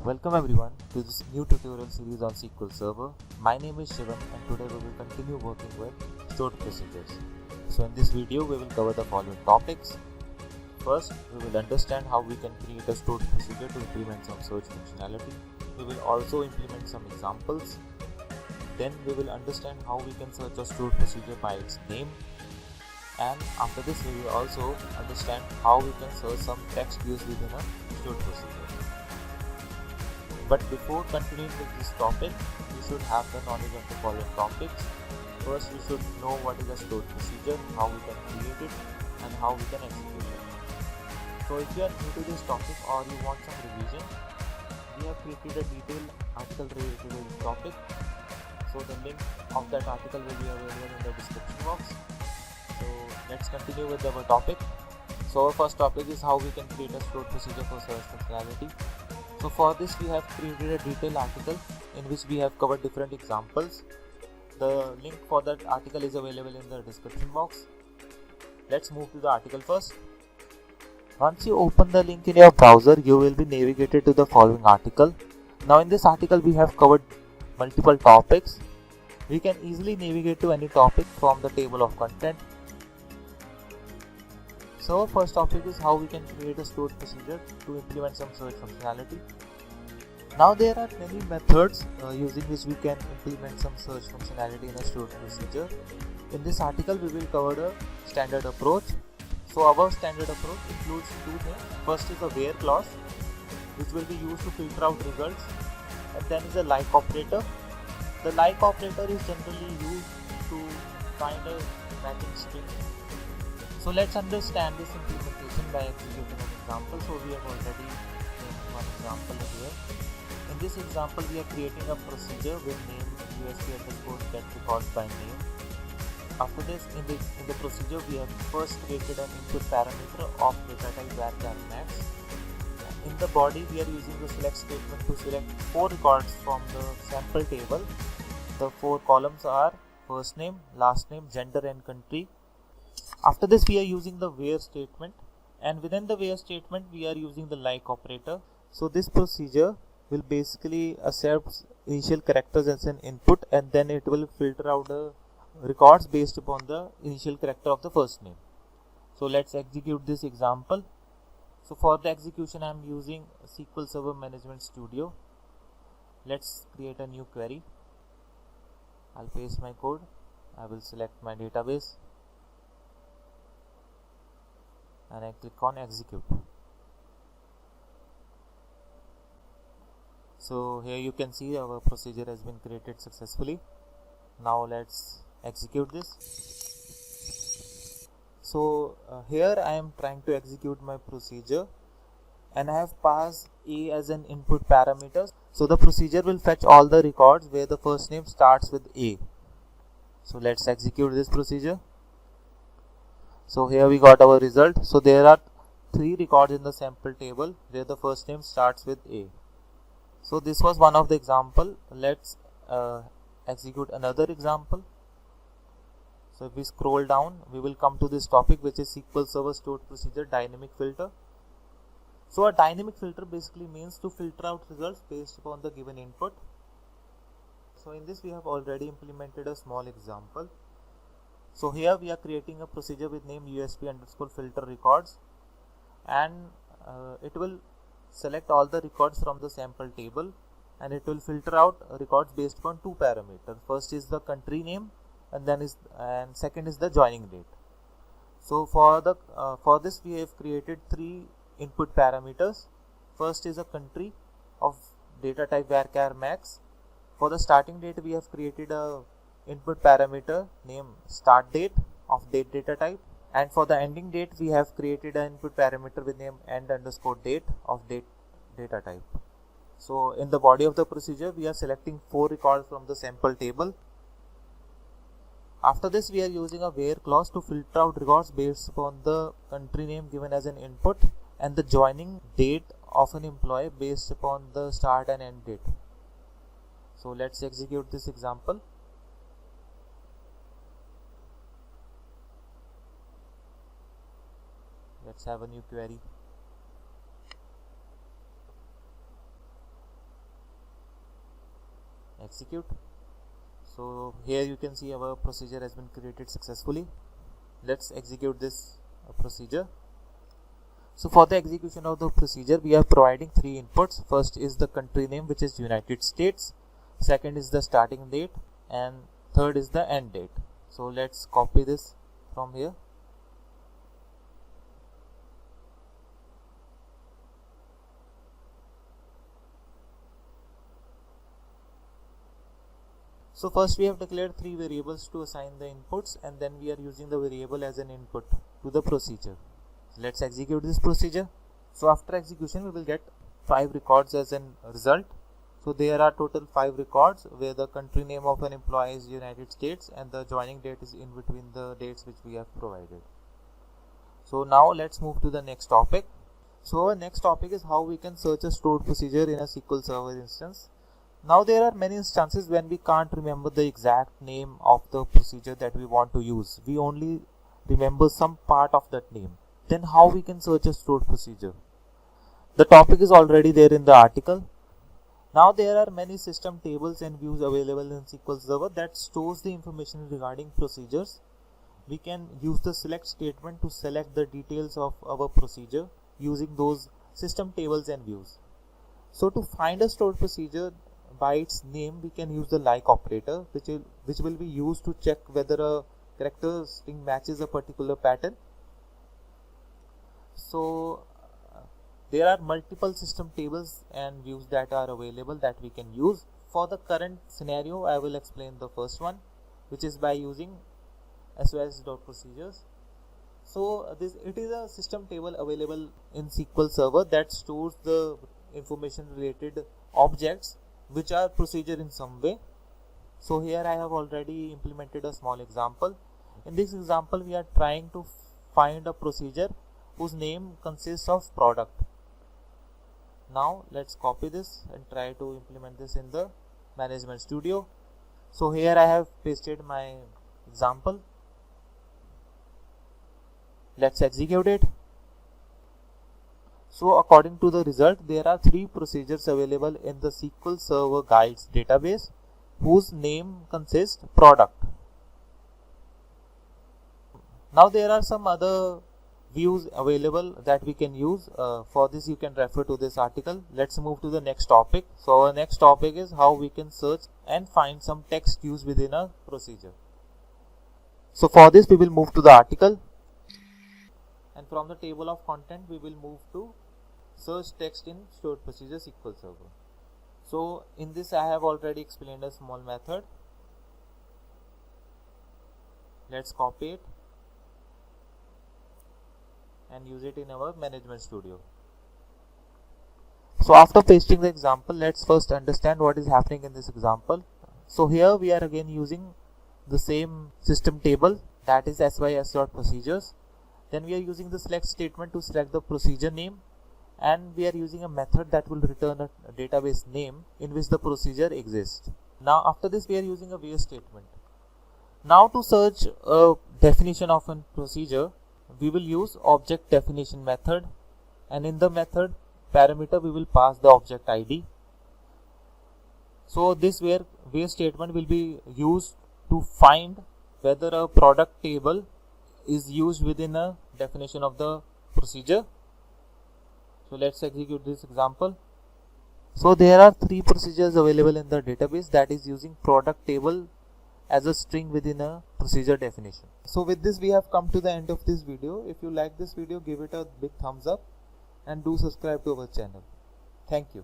Welcome everyone to this new tutorial series on SQL Server. My name is Shivam and today we will continue working with stored procedures. So in this video we will cover the following topics. First, we will understand how we can create a stored procedure to implement some search functionality. We will also implement some examples. Then we will understand how we can search a stored procedure by its name. And after this we will also understand how we can search some text used within a stored procedure. But before continuing with this topic, you should have the knowledge of the following topics. First, you should know what is a stored procedure, how we can create it, and how we can execute it. So if you are new to this topic or you want some revision, we have created a detailed article related to this topic. So the link of that article will be available in the description box. So let's continue with our topic. So our first topic is how we can create a stored procedure for search functionality. So for this we have created a detailed article in which we have covered different examples. The link for that article is available in the description box. Let's move to the article first. Once you open the link in your browser, you will be navigated to the following article. Now in this article we have covered multiple topics. We can easily navigate to any topic from the table of content. So our first topic is how we can create a stored procedure to implement some search functionality. Now there are many methods using which we can implement some search functionality in a stored procedure. In this article we will cover the standard approach. So our standard approach includes two things. First is a where clause, which will be used to filter out results, and then is a like operator. The like operator is generally used to find a matching string. So let's understand this implementation by executing an example. So we have already made one example here. In this example, we are creating a procedure with name USP_get records by name. After this, in the procedure, we have first created an input parameter of data type varchar max. In the body, we are using the select statement to select 4 records from the sample table. The 4 columns are first name, last name, gender, and country. After this we are using the where statement, and within the where statement we are using the like operator. So this procedure will basically accept initial characters as an input, and then it will filter out the records based upon the initial character of the first name. So let's execute this example. So for the execution I am using SQL Server Management Studio. Let's create a new query. I'll paste my code. I will select my database and I click on execute. So here you can see our procedure has been created successfully. Now let's execute this. So here I am trying to execute my procedure and I have passed A as an input parameter. So the procedure will fetch all the records where the first name starts with A. So let's execute this procedure. So here we got our result. So there are 3 records in the sample table where the first name starts with A. So this was one of the example. Let's execute another example. So if we scroll down, we will come to this topic, which is SQL Server Stored Procedure Dynamic Filter. So a dynamic filter basically means to filter out results based upon the given input. So in this we have already implemented a small example. So here we are creating a procedure with name USP_filter records, and it will select all the records from the sample table, and it will filter out records based upon 2 parameters. First is the country name, and second is the joining date. So for this we have created 3 input parameters. First is a country of data type varchar max. For the starting date we have created a input parameter name start date of date data type, and for the ending date we have created an input parameter with name end_date of date data type. So in the body of the procedure we are selecting 4 records from the sample table. After this we are using a where clause to filter out records based upon the country name given as an input and the joining date of an employee based upon the start and end date. So let's execute this example. Let's have a new query. execute. So here you can see our procedure has been created successfully. Let's execute this procedure. So for the execution of the procedure, we are providing three inputs. First is the country name, which is United States. Second is the starting date, and third is the end date. So let's copy this from here. So first we have declared three variables to assign the inputs, and then we are using the variable as an input to the procedure. So let's execute this procedure. So after execution, we will get 5 records as a result. So there are total 5 records where the country name of an employee is United States and the joining date is in between the dates which we have provided. So now let's move to the next topic. So our next topic is how we can search a stored procedure in a SQL Server instance. Now there are many instances when we can't remember the exact name of the procedure that we want to use. We only remember some part of that name. Then how we can search a stored procedure? The topic is already there in the article. Now there are many system tables and views available in SQL Server that stores the information regarding procedures. We can use the select statement to select the details of our procedure using those system tables and views. So to find a stored procedure by its name, we can use the like operator, which will be used to check whether a character string matches a particular pattern. So there are multiple system tables and views that are available that we can use. For the current scenario, I will explain the first one, which is by using sos.procedures. So it is a system table available in SQL Server that stores the information related objects which are procedure in some way. So here I have already implemented a small example. In this example, we are trying to find a procedure whose name consists of product. Now let's copy this and try to implement this in the Management Studio. So here I have pasted my example. Let's execute it. So according to the result, there are 3 procedures available in the SQL Server Guides database whose name consists product. Now there are some other views available that we can use. For this you can refer to this article. Let's move to the next topic. So our next topic is how we can search and find some text used within a procedure. So for this we will move to the article, and from the table of content we will move to search text in stored procedure SQL Server. So in this I have already explained a small method. Let's copy it and use it in our Management Studio. So after pasting the example, let's first understand what is happening in this example. So here we are again using the same system table, that is sys.procedures. Then we are using the select statement to select the procedure name, and we are using a method that will return a database name in which the procedure exists. Now after this we are using a where statement. Now to search a definition of a procedure, we will use object definition method, and in the method parameter we will pass the object ID. So this where statement will be used to find whether a product table is used within a definition of the procedure. So let's execute this example. So there are 3 procedures available in the database that is using product table as a string within a procedure definition. So with this we have come to the end of this video. If you like this video, give it a big thumbs up and do subscribe to our channel. Thank you.